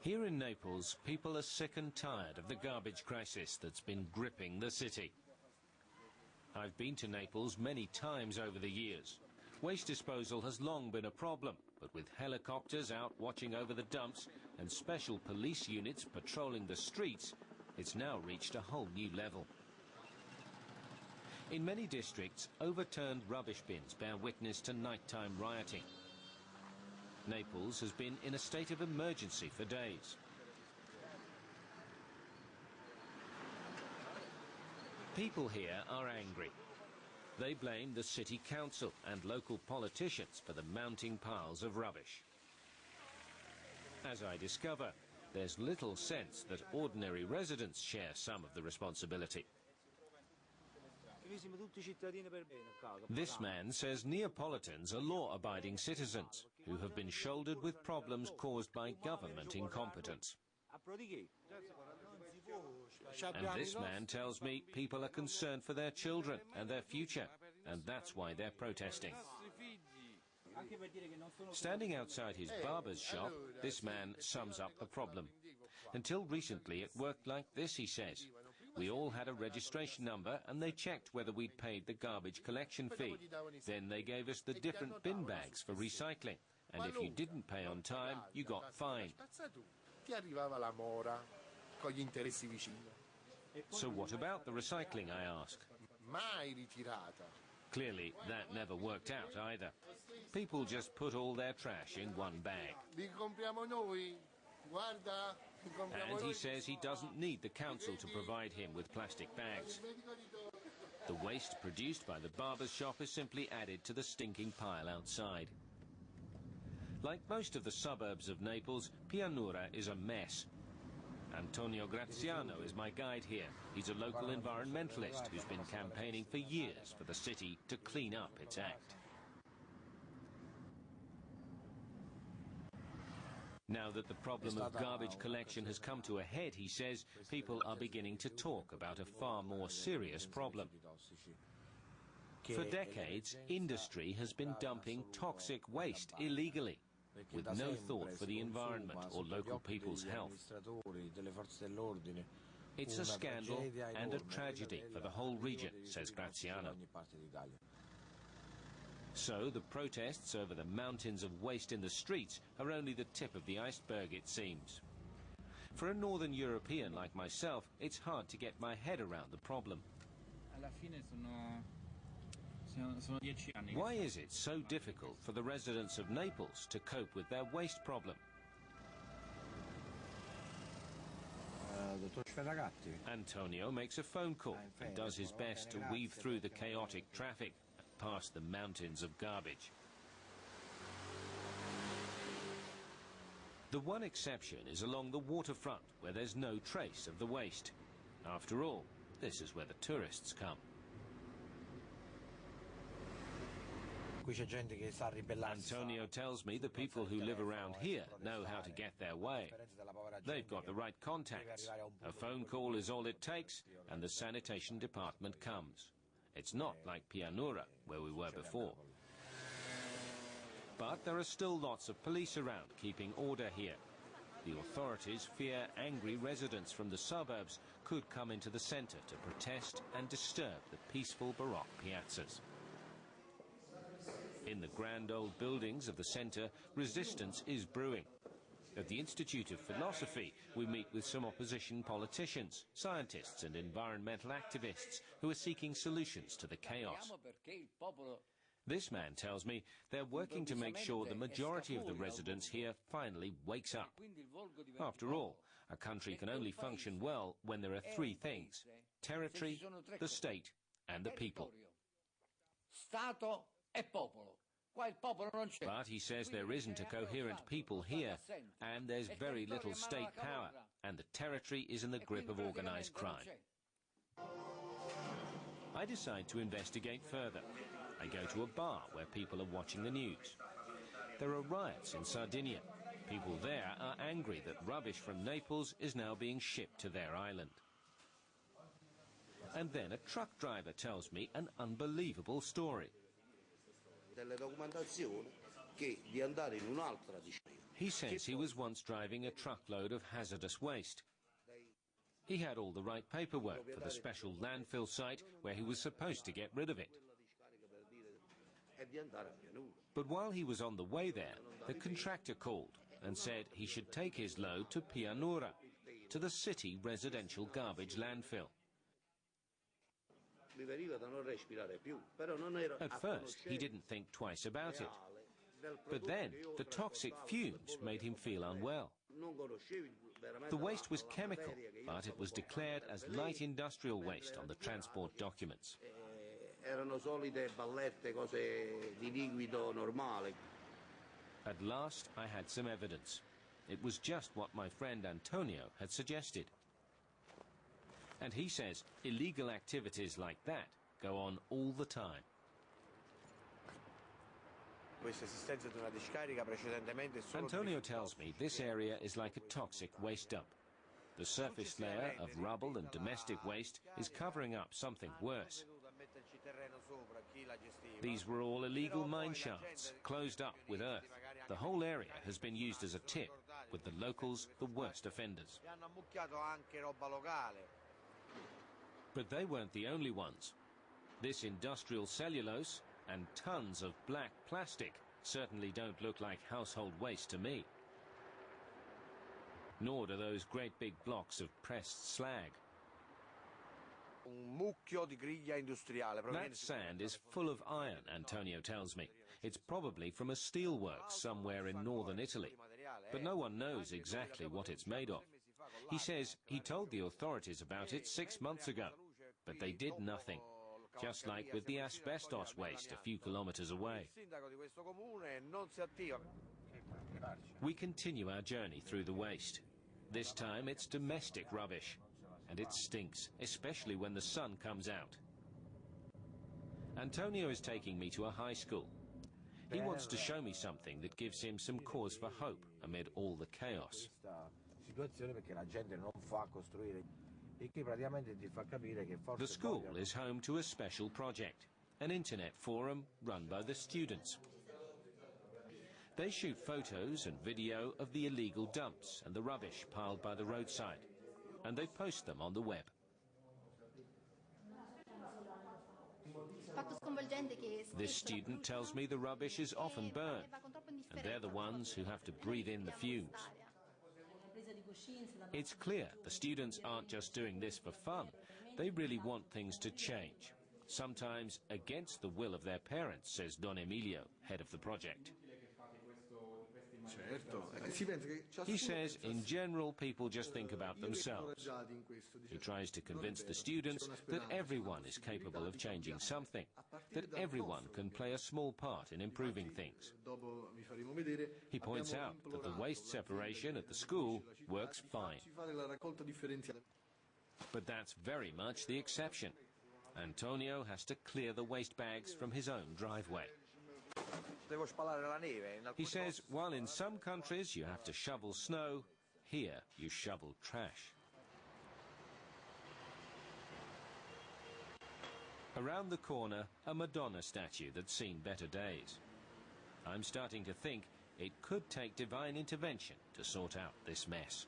Here in Naples, people are sick and tired of the garbage crisis that's been gripping the city. I've been to Naples many times over the years. Waste disposal has long been a problem, but with helicopters out watching over the dumps and special police units patrolling the streets, it's now reached a whole new level. In many districts, overturned rubbish bins bear witness to nighttime rioting. Naples has been in a state of emergency for days. People here are angry. They blame the city council and local politicians for the mounting piles of rubbish. As I discover, there's little sense that ordinary residents share some of the responsibility. This man says Neapolitans are law-abiding citizens who have been shouldered with problems caused by government incompetence. And this man tells me people are concerned for their children and their future, and that's why they're protesting. Standing outside his barber's shop, this man sums up the problem. Until recently it worked like this, he says. We all had a registration number and they checked whether we'd paid the garbage collection fee. Then they gave us the different bin bags for recycling. And if you didn't pay on time, you got fined. So what about the recycling, I ask? Clearly, that never worked out either. People just put all their trash in one bag. And he says he doesn't need the council to provide him with plastic bags. The waste produced by the barber's shop is simply added to the stinking pile outside. Like most of the suburbs of Naples, Pianura is a mess. Antonio Graziano is my guide here. He's a local environmentalist who's been campaigning for years for the city to clean up its act. Now that the problem of garbage collection has come to a head, he says, people are beginning to talk about a far more serious problem. For decades, industry has been dumping toxic waste illegally, with no thought for the environment or local people's health. It's a scandal and a tragedy for the whole region, says Graziano. So the protests over the mountains of waste in the streets are only the tip of the iceberg, it seems. For a northern European like myself, it's hard to get my head around the problem. Why is it so difficult for the residents of Naples to cope with their waste problem? Antonio makes a phone call and does his best to weave through the chaotic traffic and past the mountains of garbage. The one exception is along the waterfront, where there's no trace of the waste. After all, this is where the tourists come. Antonio tells me the people who live around here know how to get their way. They've got the right contacts. A phone call is all it takes, and the sanitation department comes. It's not like Pianura, where we were before. But there are still lots of police around, keeping order here. The authorities fear angry residents from the suburbs could come into the centre to protest and disturb the peaceful Baroque piazzas. In the grand old buildings of the centre, resistance is brewing. At the Institute of Philosophy, we meet with some opposition politicians, scientists and environmental activists who are seeking solutions to the chaos. This man tells me they're working to make sure the majority of the residents here finally wakes up. After all, a country can only function well when there are three things: territory, the state and the people. But he says there isn't a coherent people here, and there's very little state power, and the territory is in the grip of organised crime. I decide to investigate further. I go to a bar where people are watching the news. There are riots in Sardinia. People there are angry that rubbish from Naples is now being shipped to their island. And then a truck driver tells me an unbelievable story. che di andare in un'altra discarica. He says he was once driving a truckload of hazardous waste. He had all the right paperwork for the special landfill site where he was supposed to get rid of it. But while he was on the way there, the contractor called and said he should take his load to Pianura, to the city residential garbage landfill. At first, he didn't think twice about it. But then, the toxic fumes made him feel unwell. The waste was chemical, but it was declared as light industrial waste on the transport documents. At last, I had some evidence. It was just what my friend Antonio had suggested. And he says illegal activities like that go on all the time. Antonio tells me this area is like a toxic waste dump. The surface layer of rubble and domestic waste is covering up something worse. These were all illegal mine shafts, closed up with earth. The whole area has been used as a tip, with the locals the worst offenders. But they weren't the only ones. This industrial cellulose and tons of black plastic certainly don't look like household waste to me. Nor do those great big blocks of pressed slag. That sand is full of iron, Antonio tells me. It's probably from a steelworks somewhere in northern Italy, but no one knows exactly what it's made of. He says he told the authorities about it 6 months ago, but they did nothing. Just like with the asbestos waste a few kilometers away. We continue our journey through the waste. This time it's domestic rubbish, and it stinks, especially when the sun comes out. Antonio is taking me to a high school. He wants to show me something that gives him some cause for hope amid all the chaos. The school is home to a special project, an internet forum run by the students. They shoot photos and video of the illegal dumps and the rubbish piled by the roadside, and they post them on the web. This student tells me the rubbish is often burned, and they're the ones who have to breathe in the fumes. It's clear the students aren't just doing this for fun. They really want things to change, sometimes against the will of their parents, says Don Emilio, head of the project. He says, in general, people just think about themselves. He tries to convince the students that everyone is capable of changing something, that everyone can play a small part in improving things. He points out that the waste separation at the school works fine. But that's very much the exception. Antonio has to clear the waste bags from his own driveway. He says, while in some countries you have to shovel snow, here you shovel trash. Around the corner, a Madonna statue that's seen better days. I'm starting to think it could take divine intervention to sort out this mess.